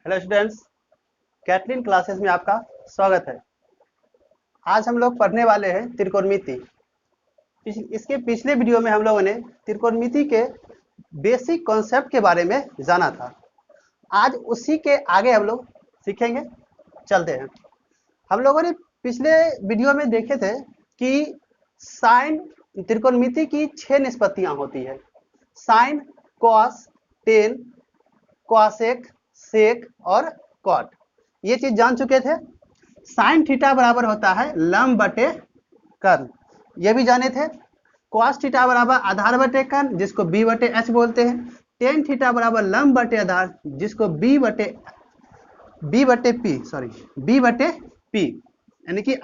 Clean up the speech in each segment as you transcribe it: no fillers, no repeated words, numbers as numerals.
Hello students, Caitlin classes में आपका स्वागत है। आज हम लोग पढ़ने वाले हैं त्रिकोणमिति। इसके पिछले वीडियो में हम लोगों ने त्रिकोणमिति के बेसिक कॉन्सेप्ट के बारे में जाना था। आज उसी के आगे हम लोग सीखेंगे। चलते हैं। हम लोगों ने पिछले वीडियो में देखे थे कि साइन त्रिकोणमिति की 6 निष्पत्तियां होती है। साइन, कॉस, टेन, कॉसेक, सेक और कॉट। ये चीज जान चुके थे। साइन थीटा बराबर होता है लंब बटे कर्ण, ये भी जाने थे। कॉस थीटा बराबर आधार बटे कर्ण, जिसको बी बटे एच बोलते हैं। टेन थीटा बराबर लंब बटे आधार, जिसको बी बटे पी यानी कि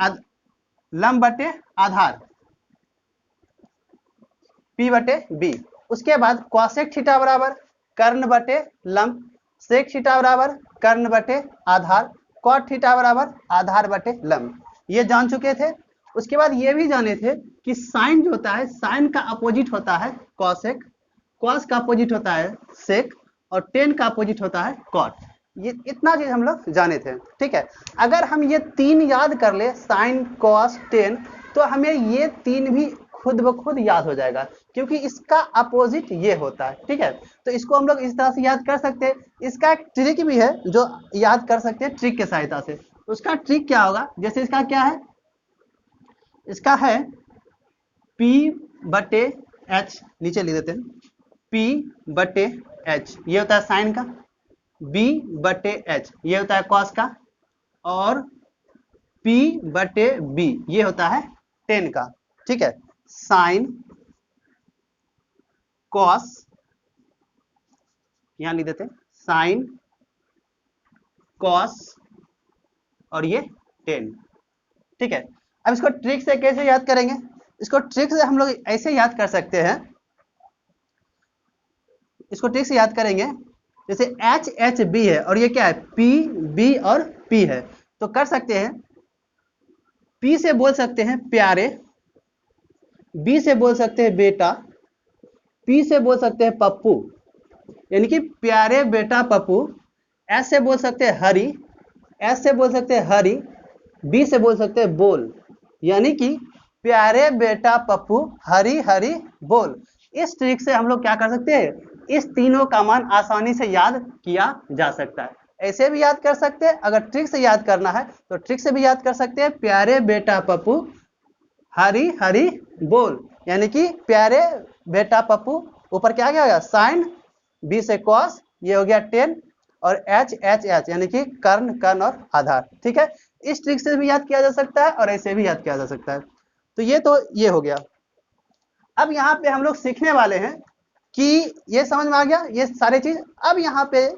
लंब बटे आधार, पी बटे बी। उसके बाद कॉसेक थीटा बराबर कर्ण बटे लंब, सेक थीटा बराबर कर्ण बटे आधार, कॉट थीटा बराबर आधार बटे लंब। ये जान चुके थे। उसके बाद ये भी जाने थे कि साइन जो होता है, साइन का अपोजिट होता है कॉसेक, कॉस का अपोजिट होता है सेक और टेन का अपोजिट होता है कॉट। ये इतना चीज हम लोग जाने थे। ठीक है, अगर हम ये तीन याद कर ले, साइन, कॉस, टेन, तो हमें ये तीन भी खुद ब खुद याद हो जाएगा, क्योंकि इसका अपोजिट ये होता है। ठीक है, तो इसको हम लोग इस तरह से याद कर सकते हैं। इसका एक ट्रिक भी है जो याद कर सकते हैं ट्रिक के सहायता से। उसका ट्रिक क्या होगा, जैसे इसका क्या है, इसका है P बटे एच, नीचे लिख देते हैं P बटे एच, ये होता है साइन का। B बटे एच ये होता है कॉस का। और P बटे B ये होता है टेन का। ठीक है, साइन, कॉस, यहां लिख देते हैं साइन, कॉस और ये टेन। ठीक है, अब इसको ट्रिक से कैसे याद करेंगे? इसको ट्रिक से हम लोग ऐसे याद कर सकते हैं, इसको ट्रिक से याद करेंगे जैसे एच एच बी है और ये क्या है, पी बी और पी है। तो कर सकते हैं, पी से बोल सकते हैं प्यारे, बी से बोल सकते हैं बेटा, पी से बोल सकते हैं पप्पू यानी कि प्यारे बेटा पप्पू। एस से बोल सकते हैं हरी, एस से बोल सकते हैं हरी, बी से बोल सकते हैं बोल यानी कि प्यारे बेटा पप्पू हरी हरी बोल। इस ट्रिक से हम लोग क्या कर सकते हैं, इस तीनों का मान आसानी से याद किया जा सकता है। ऐसे भी याद कर सकते हैं, अगर ट्रिक से याद करना है तो ट्रिक से भी याद कर सकते हैं, प्यारे बेटा पप्पू हरी हरी बोल यानी कि प्यारे बेटा पप्पू, ऊपर क्या गया होगा साइन, बी से कॉस, ये हो गया टेन, और एच एच एच यानी कि कर्ण कर्ण और आधार। ठीक है, इस ट्रिक से भी याद किया जा सकता है और ऐसे भी याद किया जा सकता है। तो ये हो गया। अब यहाँ पे हम लोग सीखने वाले हैं कि ये समझ में आ गया ये सारे चीज। अब यहाँ पे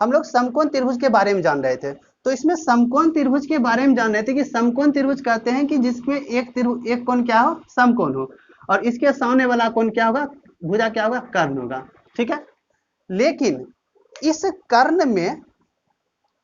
हम लोग समकोण त्रिभुज के बारे में जान रहे थे। तो इसमें समकोण त्रिभुज के बारे में जान रहे थे कि समकोण त्रिभुज कहते हैं कि जिसमें एक कोण क्या हो, समकोण हो, और इसके सामने वाला कोण क्या होगा, भुजा क्या होगा, कर्ण होगा। ठीक है, लेकिन इस कर्ण में,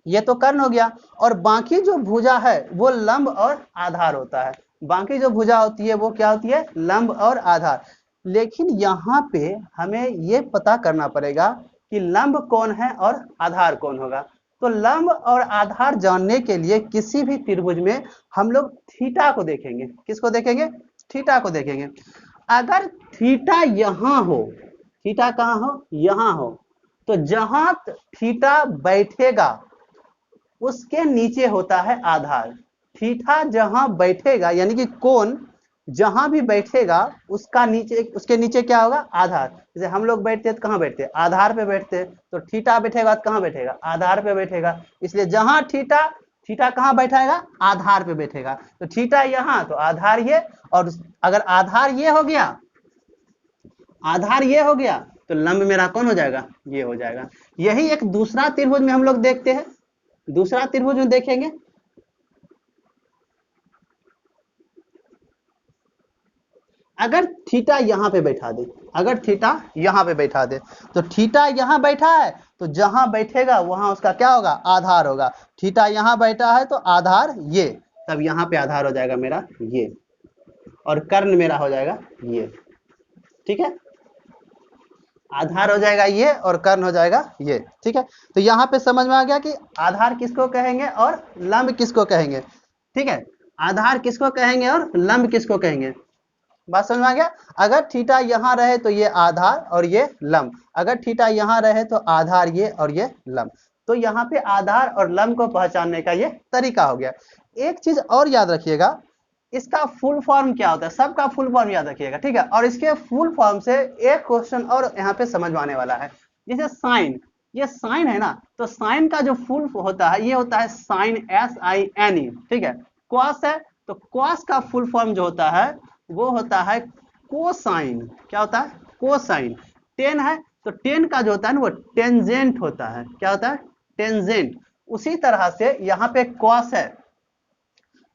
ये तो कर्ण हो गया, और बाकी जो भुजा है वो लंब और आधार होता है। बाकी जो भुजा होती है वो क्या होती है, लंब और आधार। लेकिन यहाँ पे हमें ये पता करना पड़ेगा कि लंब कौन है और आधार कौन होगा। तो लंब और आधार जानने के लिए किसी भी त्रिभुज में हम लोग थीटा को देखेंगे। किसको देखेंगे, थीटा को देखेंगे। अगर थीटा यहाँ हो, थीटा कहाँ हो, यहाँ हो, तो जहां थीटा बैठेगा उसके नीचे होता है आधार। थीटा जहां बैठेगा यानी कि कोण जहां भी बैठेगा उसका नीचे, उसके नीचे क्या होगा, आधार। जैसे हम लोग बैठते हैं तो कहाँ बैठते हैं, आधार पे बैठते हैं। तो थीटा बैठेगा तो कहाँ बैठेगा, आधार पे बैठेगा। इसलिए जहां थीटा, थीटा कहाँ बैठाएगा, आधार पे बैठेगा। तो थीटा यहाँ तो आधार ये, और अगर आधार ये हो गया, आधार ये हो गया, तो लंब मेरा कौन हो जाएगा, ये हो जाएगा। यही एक दूसरा त्रिभुज में हम लोग देखते हैं। दूसरा त्रिभुज में देखेंगे, अगर थीटा यहां पे बैठा दे, अगर थीटा यहां पे बैठा दे, तो थीटा यहां बैठा है तो जहां बैठेगा वहां उसका क्या होगा, आधार होगा। थीटा यहां बैठा है तो आधार ये, तब यहां पे आधार हो जाएगा मेरा ये, और कर्ण मेरा हो जाएगा ये। ठीक है, आधार हो जाएगा ये और कर्ण हो जाएगा ये। ठीक है, तो यहाँ पे समझ में आ गया कि आधार किसको कहेंगे और लंब किसको कहेंगे। ठीक है, आधार किसको कहेंगे और लंब किसको कहेंगे, बात समझ में आ गया। अगर थीटा यहाँ रहे तो ये आधार और ये लंब, अगर थीटा यहाँ रहे तो आधार ये और ये लंब। तो यहाँ पे आधार और लंब को पहचानने का ये तरीका हो गया। एक चीज और याद रखिएगा, इसका फुल फॉर्म क्या होता है, सबका फुल फॉर्म याद रखिएगा। ठीक है, और इसके फुल फॉर्म से एक क्वेश्चन और यहाँ पे समझ में आने वाला है। जैसे साइन, ये साइन है ना, तो साइन का जो फुल होता है ये होता है साइन, SINE। ठीक है, कॉस है तो कॉस का फुल फॉर्म जो होता है वो होता है कोसाइन। क्या होता है, कोसाइन। टेन है तो टेन का जो होता है ना वो टेंजेंट होता है। क्या होता है, टेंजेंट। उसी तरह से यहाँ पे कॉस है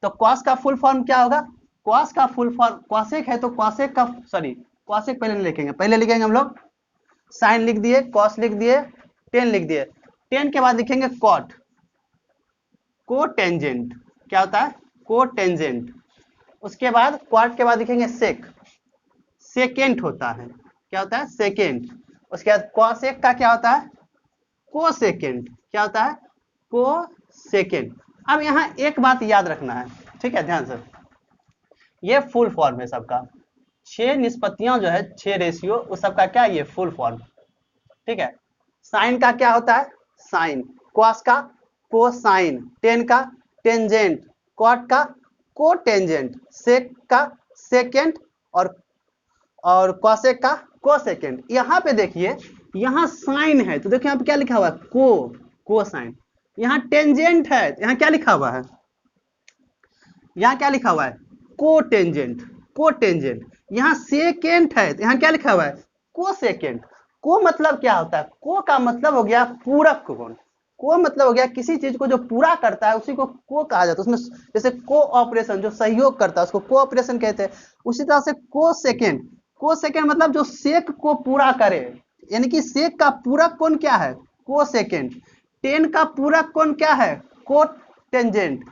तो कॉस का फुल फॉर्म क्या होगा, कॉस का फुल फॉर्म, कॉसेक है तो कॉसेक का, सॉरी कॉसेक पहले नहीं लिखेंगे, पहले लिखेंगे हम लोग साइन लिख दिए, कॉस लिख दिए, टेन लिख दिए, टेन के बाद लिखेंगे कॉट, कोटेंजेंट। क्या होता है, कोटेंजेंट। उसके बाद क्वाट के बाद लिखेंगे सेक, सेकेंट होता है। क्या होता है, सेकेंट। उसके बाद कॉसेक का क्या होता है, कोसेकेंट। क्या होता है, कोसेकेंट। अब यहाँ एक बात याद रखना है, ठीक है, ध्यान से, ये फुल फॉर्म है सबका, 6 निष्पत्तियां जो है, 6 रेशियो, उस सबका क्या, ये फुल फॉर्म। ठीक है, साइन का क्या होता है, साइन, कॉस का कोसाइन, टेन का टेंजेंट, कॉट का कोटेंजेंट, सेक का सेकेंट, और कॉसेक का कोसेकेंट। यहाँ पे देखिए, यहाँ साइन है तो देखिए यहाँ पे क्या लिखा हुआ है, कोसाइन। यहाँ टेंजेंट है यहाँ क्या लिखा हुआ है, यहाँ क्या लिखा हुआ है, कोटेंजेंट, कोटेंजेंट। यहाँ सेकेंट है तो यहाँ क्या लिखा हुआ है, कोसेकेंट। को मतलब क्या होता है, को का मतलब हो गया पूरक कोण। को मतलब हो गया किसी चीज को जो पूरा करता है उसी को को कहा जाता है। उसमें जैसे को ऑपरेशन जो सहयोग करता है उसको को ऑपरेशन कहते हैं। उसी तरह से को सेकेंड, को सेकेंड मतलब जो सेक को पूरा करे, यानी कि सेक का पूरक कोण क्या है, को सेकेंड। टेन का पूरक कोण क्या है, को टेंजेंट।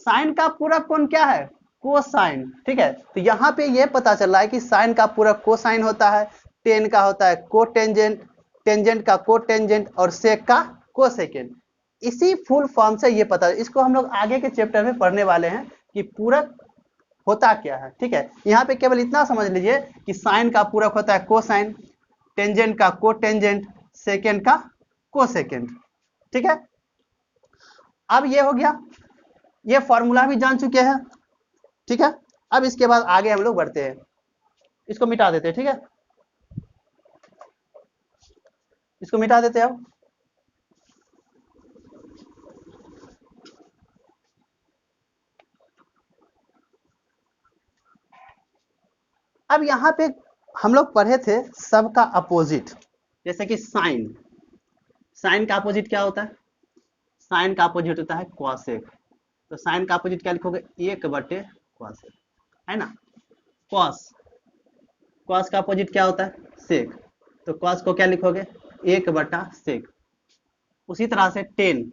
साइन का पूरक कोण क्या है, कोसाइन। ठीक है, तो यहाँ पे ये पता चल रहा है कि साइन का पूरक कोसाइन होता है, टेन का होता है कोटेंजेंट, टेंजेंट का कोटेंजेंट और सेक का कोसेकेंट। इसी फुल फॉर्म से ये पता, इसको हम लोग आगे के चैप्टर में पढ़ने वाले हैं कि पूरक होता क्या है। ठीक है, यहाँ पे केवल इतना समझ लीजिए कि साइन का पूरक होता है कोसाइन, टेंजेंट का कोटेंजेंट, सेकेंड का कोसेकेंट। ठीक है, अब ये हो गया, ये फॉर्मूला भी जान चुके हैं। ठीक है, अब इसके बाद आगे हम लोग बढ़ते हैं, इसको मिटा देते हैं। ठीक है, इसको मिटा देते हैं। अब यहाँ पे हम लोग पढ़े थे सबका अपोजिट, जैसे कि साइन, साइन का अपोजिट क्या होता है, साइन का अपोजिट होता है कॉसेक। तो साइन का अपोजिट क्या लिखोगे, 1/cos है ना। कॉस, कॉस का अपोजिट क्या होता है, सेक। तो कॉस को क्या लिखोगे, 1/sec। उसी तरह से टेन,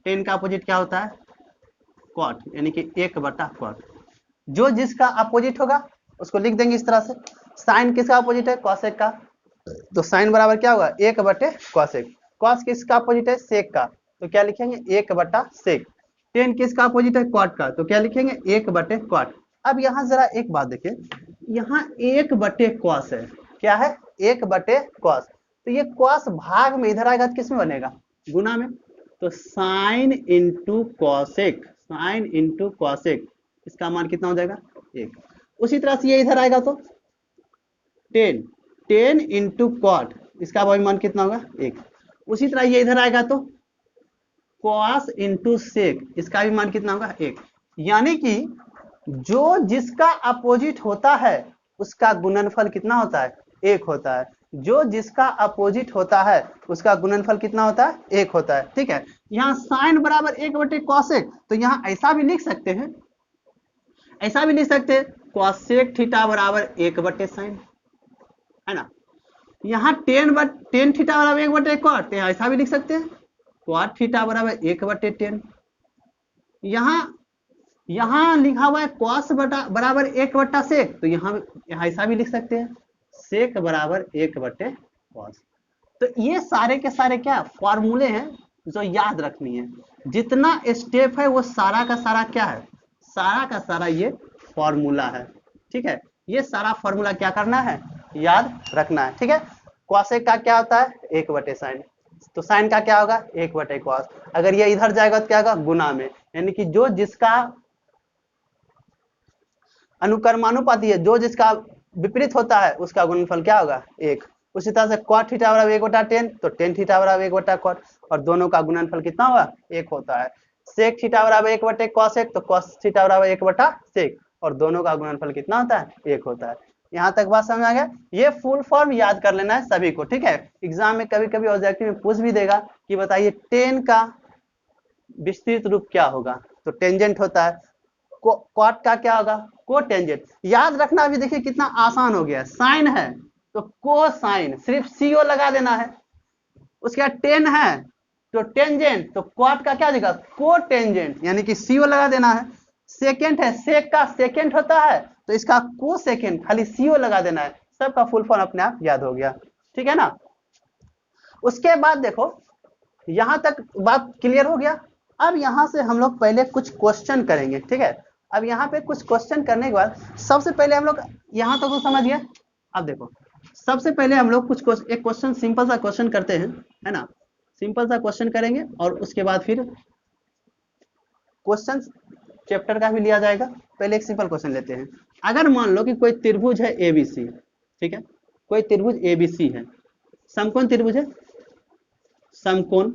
टेन का अपोजिट क्या होता है, कॉट, यानी कि 1/cot। जो जिसका अपोजिट होगा उसको लिख देंगे इस तरह से। साइन किसका अपोजिट है, कॉसेक का, तो साइन बराबर क्या होगा, 1/cosec। कॉस किसका अपोजिट है, सेक का, तो क्या लिखेंगे, 1/sec। टेन किसका अपोजिट है, कॉट का, तो क्या लिखेंगे, 1/cot। अब यहाँ जरा एक बात देखिए, यहाँ 1/cos है, क्या है, 1/cos। तो ये cos भाग में इधर आएगा तो किस में बनेगा, गुना में। तो sine into cosec, sine into cosec, इसका मान कितना हो जाएगा, 1। उसी तरह से ये इधर आएगा तो टेन, टेन इंटू कॉट, इसका मान कितना होगा, 1। उसी तरह ये इधर आएगा तो कॉस इंटू सेक, इसका भी मान कितना होगा, 1। यानी कि जो जिसका अपोजिट होता है उसका गुणनफल कितना होता है, 1 होता है। जो जिसका अपोजिट होता है उसका गुणनफल कितना होता है, 1 होता है। ठीक है, यहाँ साइन बराबर 1/cosec, तो यहाँ ऐसा भी लिख सकते हैं, ऐसा भी लिख सकते हैं, cosec थीटा बराबर 1/sin, है ना। यहाँ टेन थीटा बराबर 1/cot, ऐसा भी लिख सकते हैं, cot थीटा बराबर 1/10। यहाँ लिखा हुआ है cos बराबर 1/sec, तो यहाँ ऐसा भी लिख सकते हैं, sec बराबर 1/cos। कॉस। तो ये सारे के सारे क्या फॉर्मूले हैं जो याद रखनी है। जितना स्टेप है वो सारा का सारा क्या है, सारा का सारा ये फॉर्मूला है। ठीक है, ये सारा फॉर्मूला क्या करना है, याद रखना है। ठीक है, कॉसेक का क्या होता है 1/sin, तो साइन का क्या होगा 1/cos। अगर ये इधर जाएगा तो क्या होगा गुना में, यानी कि जो जिसका अनुकर्मानुपाती है, जो जिसका विपरीत होता है उसका गुणनफल क्या होगा 1। उसी तरह से cot थीटा बराबर 1/tan, तो tan थीटा बराबर 1/cot, और दोनों का गुणनफल कितना होगा 1 होता है। sec थीटा बराबर 1/cosec, तो cos थीटा बराबर 1/sec, और दोनों का गुणनफल कितना होता है 1 होता है। यहाँ तक बात समझ आ गया। ये फुल फॉर्म याद कर लेना है सभी को। ठीक है, एग्जाम में कभी कभी ऑब्जेक्टिव में पूछ भी देगा कि बताइए tan का विस्तृत रूप क्या होगा, तो टेंजेंट होता है। कॉट का क्या होगा कोटेंजेंट। याद रखना, अभी देखिए कितना आसान हो गया है। साइन है तो कोसाइन, सिर्फ सीओ लगा देना है। उसके बाद टेन है तो टेंजेंट, तो कॉट का क्या देगा कोटेंजेंट, यानी कि सीओ लगा देना है। सेकेंड है, सेक का सेकेंड होता है तो इसका को सेकेंड, खाली सीओ लगा देना है। सबका फुल फॉर्म अपने आप याद हो गया। ठीक है ना। उसके बाद देखो यहां तक बात क्लियर हो गया। अब यहां से हम लोग पहले कुछ क्वेश्चन करेंगे। ठीक है, अब यहाँ पे कुछ क्वेश्चन करने के बाद सबसे पहले हम लोग यहां तक तो समझ गया। अब देखो सबसे पहले हम लोग कुछ एक क्वेश्चन, सिंपल सा क्वेश्चन करते हैं, है ना। सिंपल सा क्वेश्चन करेंगे और उसके बाद फिर क्वेश्चन चैप्टर का भी लिया जाएगा। पहले एक सिंपल क्वेश्चन लेते हैं। अगर मान लो कि कोई त्रिभुज है एबीसी, ठीक है, कोई त्रिभुज एबीसी है, समकोण त्रिभुज है, समकोण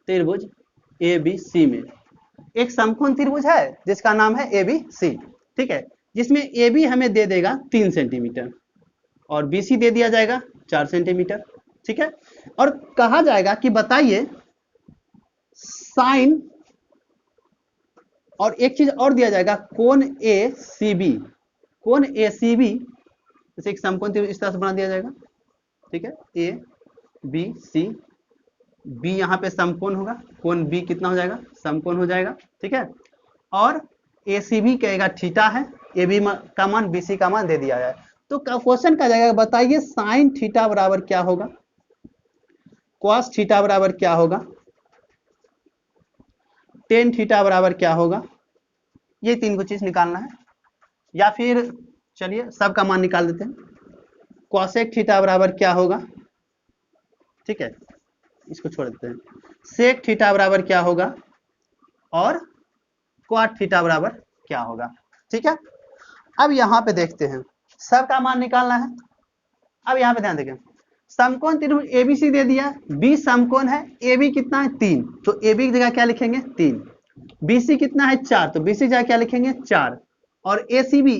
त्रिभुज एबीसी में एक समकोण त्रिभुज है जिसका नाम है एबीसी। ठीक है, जिसमें एबी हमें दे देगा 3 सेंटीमीटर और बीसी दे दिया जाएगा 4 सेंटीमीटर। ठीक है, और कहा जाएगा कि बताइए साइन, और एक चीज और दिया जाएगा कोण ए सी बी। कोण ए सी बी जैसे एक समकोण त्रिभुज इस तरह से बना दिया जाएगा। ठीक है, ए बी सी, बी यहाँ पे समकोण होगा, कोण बी कितना हो जाएगा समकोण हो जाएगा। ठीक है, और ए सी बी कहेगा थीटा है, ए बी का मान बी सी का मान दे दिया जाए। तो क्वेश्चन का जाएगा बताइए साइन थीटा बराबर क्या होगा, कॉस थीटा बराबर क्या होगा, टेन थीटा बराबर क्या होगा। ये 3 को चीज निकालना है। या फिर चलिए सबका मान निकाल देते हैं। कॉसेक थीटा बराबर क्या होगा, ठीक है, इसको छोड़ देते हैं। सेक थीटा बराबर क्या होगा और क्वाट थीटा बराबर क्या होगा। ठीक है, अब यहां पे देखते हैं सबका मान निकालना है। अब यहां पे ध्यान देंगे, समकोण त्रिभुज एबीसी दे दिया, बी समकोण है, ए बी कितना है 3, तो ए बी की जगह क्या लिखेंगे 3। बीसी कितना है 4, तो बीसी की जगह क्या लिखेंगे 4। और ए सी बी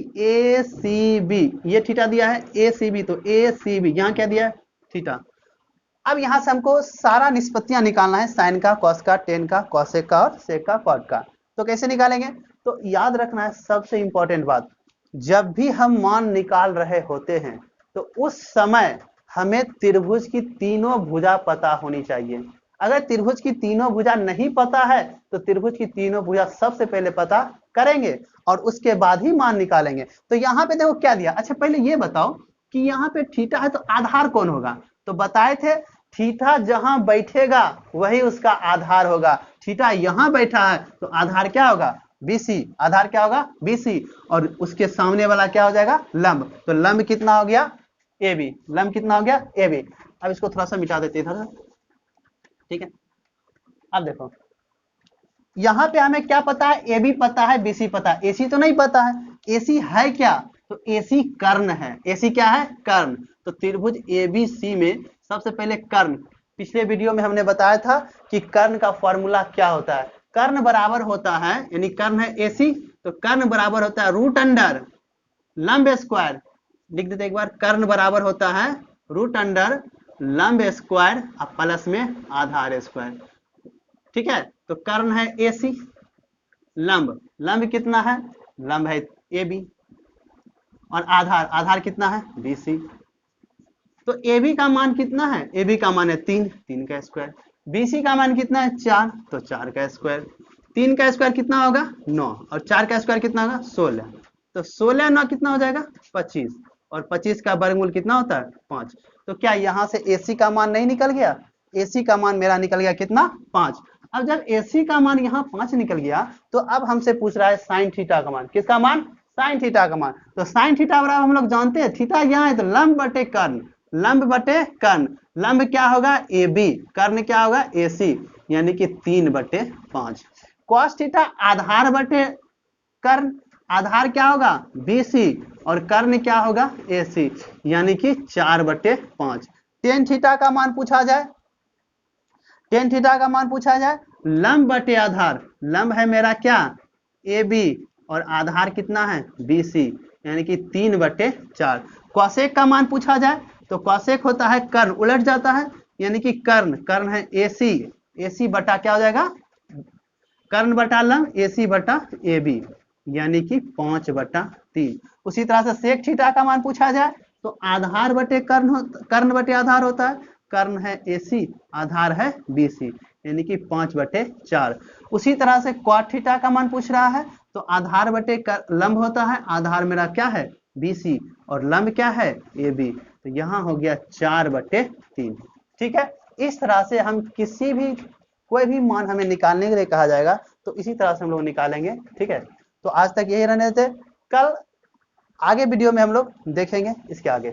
ये थीटा दिया है, ए सी बी, तो ए सी बी यहाँ क्या दिया है थीटा। अब यहां से हमको सारा निष्पत्तियां निकालना है, साइन का, कॉस का, टेन का, कॉसेक का और सेक का, कॉट का। तो कैसे निकालेंगे, तो याद रखना है सबसे इंपॉर्टेंट बात, जब भी हम मान निकाल रहे होते हैं तो उस समय हमें त्रिभुज की तीनों भुजा पता होनी चाहिए। अगर त्रिभुज की तीनों भुजा नहीं पता है तो त्रिभुज की तीनों भुजा सबसे पहले पता करेंगे और उसके बाद ही मान निकालेंगे। तो यहाँ पे देखो क्या दिया। अच्छा पहले ये बताओ कि यहाँ पे थीटा है तो आधार कौन होगा, तो बताए थे थीटा जहां बैठेगा वही उसका आधार होगा। थीटा यहां बैठा है तो आधार क्या होगा BC, आधार क्या होगा BC, और उसके सामने वाला क्या हो जाएगा लंब, तो लंब कितना हो गया AB, लंब कितना हो गया AB। अब इसको थोड़ा सा मिटा देते इधर। ठीक है, अब देखो यहां पे हमें क्या पता है, AB पता है, BC पता है, AC तो नहीं पता है। AC है क्या, तो AC कर्ण है। AC क्या है कर्ण। तो त्रिभुज ABC में सबसे पहले कर्ण, पिछले वीडियो में हमने बताया था कि कर्ण का फॉर्मूला क्या होता है। कर्ण बराबर होता है, यानी कर्ण है AC, तो कर्ण बराबर होता है रूट अंडर लंब स्क्वायर, लिख देते एक बार, कर्ण बराबर होता है रूट अंडर लंब स्क्वायर और प्लस में आधार स्क्वायर। ठीक है, तो कर्ण है AC, लंब, लंब कितना है, लंब है AB, और आधार, आधार कितना है BC। तो AB का मान कितना है, AB का मान है 3, 3 का स्क्वायर। BC का मान कितना है 4, तो 4 का स्क्वायर। 3 का स्क्वायर कितना होगा 9, और 4 का स्क्वायर कितना होगा 16, तो 16 9 कितना हो जाएगा 25। और 25 का वर्गमूल कितना होता है 5। तो क्या यहाँ से AC का मान नहीं निकल गया? AC का मान मेरा निकल गया कितना 5। अब जब AC का मान यहाँ 5 निकल गया तो अब हमसे पूछ रहा है साइन थीटा का मान। किसका मान? साइन थीटा का मान। तो साइन थीटा बराबर हम लोग जानते हैं थीटा यहाँ है तो लंब बटे कर्ण, लंब बटे कर्ण, लंब क्या होगा AB, कर्ण क्या होगा AC, यानी कि 3/5। cos थीटा आधार बटे कर्ण, आधार क्या होगा BC और कर्ण क्या होगा AC, यानी कि 4/5। टेन थीटा का मान पूछा जाए, टेन थीटा का मान पूछा जाए, लंब बटे आधार, लंब है मेरा क्या AB और आधार कितना है BC, यानी कि 3/4। कौशेक का मान पूछा जाए तो कौशेक होता है कर्ण, उलट जाता है, यानी कि कर्ण, कर्ण है AC, AC बटा क्या हो जाएगा कर्ण बटा लंब AC बटा AB, यानी कि 5/3। उसी तरह से सेक थीटा का मान पूछा जाए तो आधार बटे कर्ण, कर्ण बटे आधार होता है, कर्ण है AC, आधार है BC, यानी कि 5/4। उसी तरह से cot थीटा का मान पूछ रहा है तो आधार बटे लंब होता है, आधार मेरा क्या है BC और लंब क्या है AB, तो यहाँ हो गया 4/3। ठीक है, इस तरह से हम किसी भी कोई भी मान हमें निकालने के लिए कहा जाएगा तो इसी तरह से हम लोग निकालेंगे। ठीक है, तो आज तक यही रहने देते, कल आगे वीडियो में हम लोग देखेंगे इसके आगे।